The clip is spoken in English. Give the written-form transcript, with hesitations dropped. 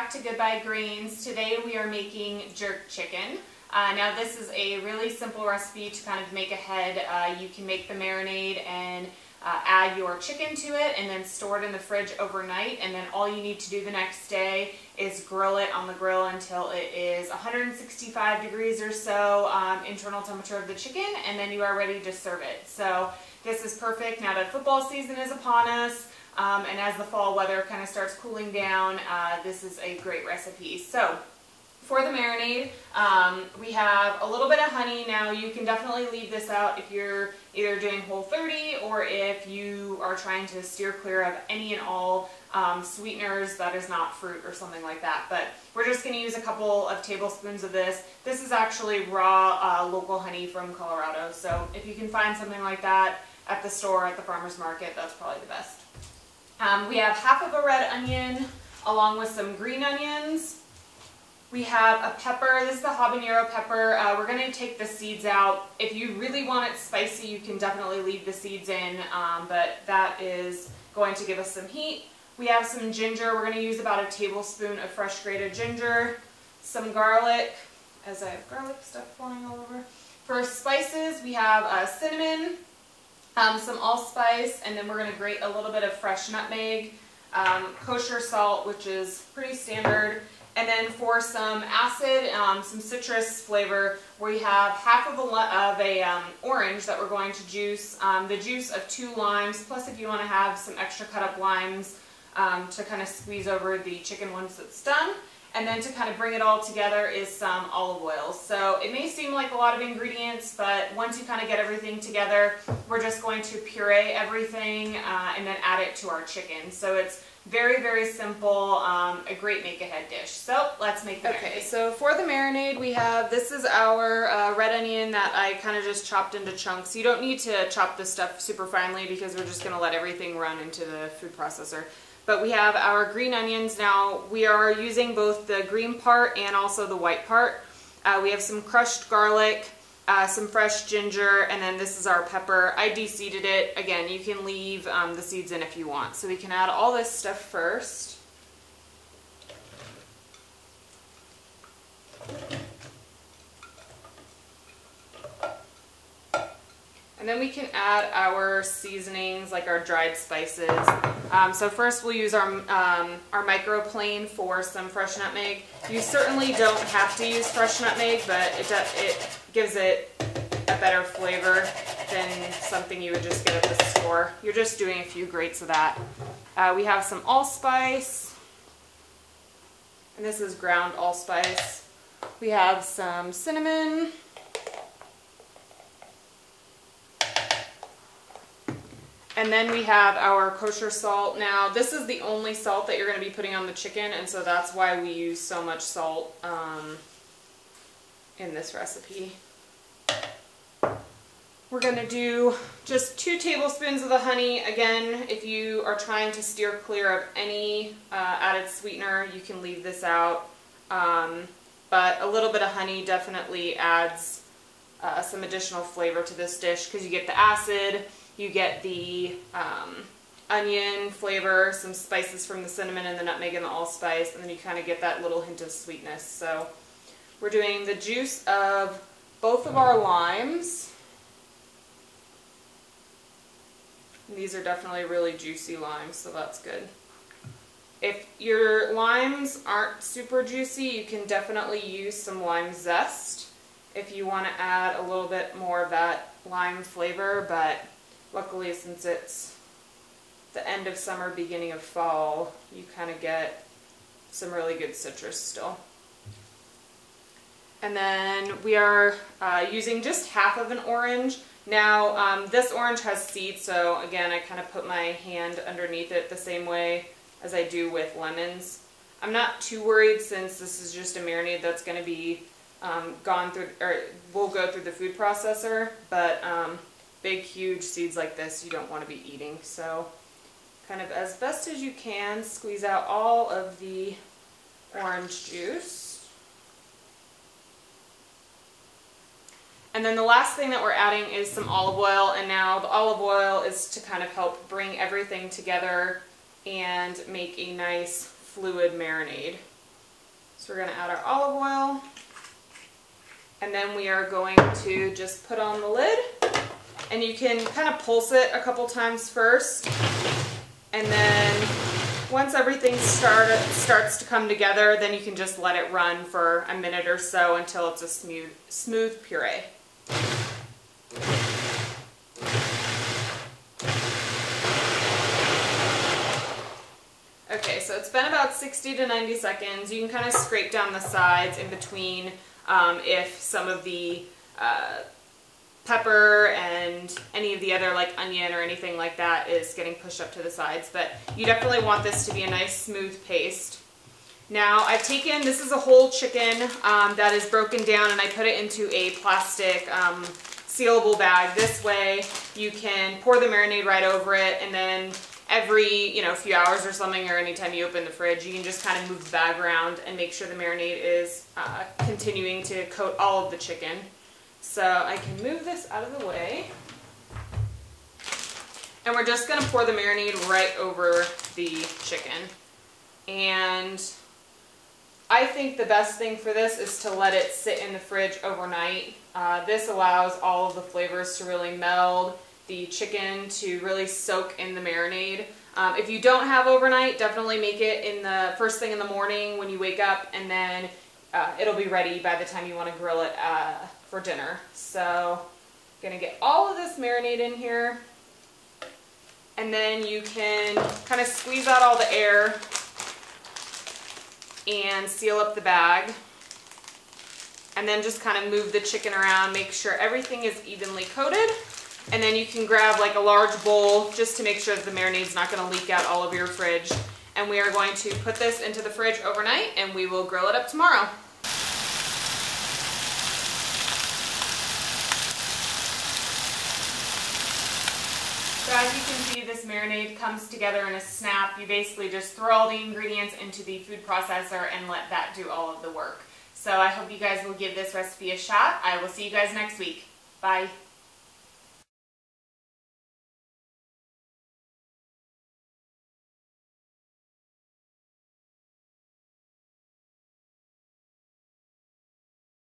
back to Goodbye Greens. Today we are making jerk chicken. Now this is a really simple recipe to kind of make ahead. You can make the marinade and add your chicken to it and then store it in the fridge overnight, and then all you need to do the next day is grill it on the grill until it is 165 degrees or so internal temperature of the chicken, and then you are ready to serve it. So this is perfect now that football season is upon us. And as the fall weather kind of starts cooling down, this is a great recipe. So for the marinade, we have a little bit of honey. Now you can definitely leave this out if you're either doing Whole30 or if you are trying to steer clear of any and all sweeteners that is not fruit or something like that. But we're just going to use a couple of tablespoons of this. This is actually raw local honey from Colorado. So if you can find something like that at the store, at the farmer's market, that's probably the best. We have half of a red onion along with some green onions. We have a pepper. This is the habanero pepper. We're going to take the seeds out. If you really want it spicy, you can definitely leave the seeds in, but that is going to give us some heat. We have some ginger. We're going to use about a tablespoon of fresh grated ginger. Some garlic, as I have garlic stuff flying all over. For spices, we have cinnamon, some allspice, and then we're going to grate a little bit of fresh nutmeg, kosher salt, which is pretty standard, and then for some acid, some citrus flavor, we have half of a orange that we're going to juice, the juice of 2 limes, plus if you want to have some extra cut up limes to kind of squeeze over the chicken once it's done. And then to kind of bring it all together is some olive oil. So it may seem like a lot of ingredients, but once you kind of get everything together, we're just going to puree everything and then add it to our chicken. So it's very, very simple, a great make-ahead dish. So let's make the marinade. Okay, so for the marinade we have, this is our red onion that I kind of just chopped into chunks. You don't need to chop this stuff super finely because we're just going to let everything run into the food processor. But we have our green onions. Now we are using both the green part and also the white part. We have some crushed garlic, some fresh ginger, and then this is our pepper. I de-seeded it. Again, you can leave the seeds in if you want. So we can add all this stuff first. And then we can add our seasonings, like our dried spices. So first we'll use our microplane for some fresh nutmeg. You certainly don't have to use fresh nutmeg, but it gives it a better flavor than something you would just get at the store. You're just doing a few grates of that. We have some allspice, and this is ground allspice. We have some cinnamon. And then we have our kosher salt. Now, this is the only salt that you're going to be putting on the chicken, and so that's why we use so much salt in this recipe. We're going to do just 2 tablespoons of the honey. Again, if you are trying to steer clear of any added sweetener, you can leave this out. But a little bit of honey definitely adds some additional flavor to this dish because you get the acid, you get the onion flavor, some spices from the cinnamon and the nutmeg and the allspice, and then you kind of get that little hint of sweetness. So we're doing the juice of both of our limes. And these are definitely really juicy limes, so that's good. If your limes aren't super juicy, you can definitely use some lime zest if you want to add a little bit more of that lime flavor, but luckily, since it's the end of summer, beginning of fall, you kind of get some really good citrus still. And then we are using just half of an orange. Now, this orange has seeds, so again, I kind of put my hand underneath it the same way as I do with lemons. I'm not too worried since this is just a marinade that's going to be gone through, or will go through the food processor, but big, huge seeds like this you don't want to be eating. So kind of as best as you can, squeeze out all of the orange juice. And then the last thing that we're adding is some olive oil, and now the olive oil is to kind of help bring everything together and make a nice fluid marinade. So we're going to add our olive oil. And then we are going to just put on the lid. And you can kind of pulse it a couple times first. And then once everything starts to come together, then you can just let it run for a minute or so until it's a smooth puree. Okay, so it's been about 60 to 90 seconds. You can kind of scrape down the sides in between if some of the pepper and any of the other like onion or anything like that is getting pushed up to the sides, but you definitely want this to be a nice smooth paste. Now I've taken, this is a whole chicken that is broken down, and I put it into a plastic sealable bag. This way you can pour the marinade right over it, and then every few hours or something, or anytime you open the fridge, you can just kind of move the bag around and make sure the marinade is continuing to coat all of the chicken. So I can move this out of the way. And we're just going to pour the marinade right over the chicken. And I think the best thing for this is to let it sit in the fridge overnight. This allows all of the flavors to really meld, the chicken to really soak in the marinade. If you don't have overnight, definitely make it in the first thing in the morning when you wake up, and then it'll be ready by the time you want to grill it for dinner. So I'm going to get all of this marinade in here, and then you can kind of squeeze out all the air and seal up the bag, and then just kind of move the chicken around, make sure everything is evenly coated. And then you can grab like a large bowl just to make sure that the marinade's not going to leak out all over your fridge. And we are going to put this into the fridge overnight, and we will grill it up tomorrow. So as you can see, this marinade comes together in a snap. You basically just throw all the ingredients into the food processor and let that do all of the work. So I hope you guys will give this recipe a shot. I will see you guys next week. Bye.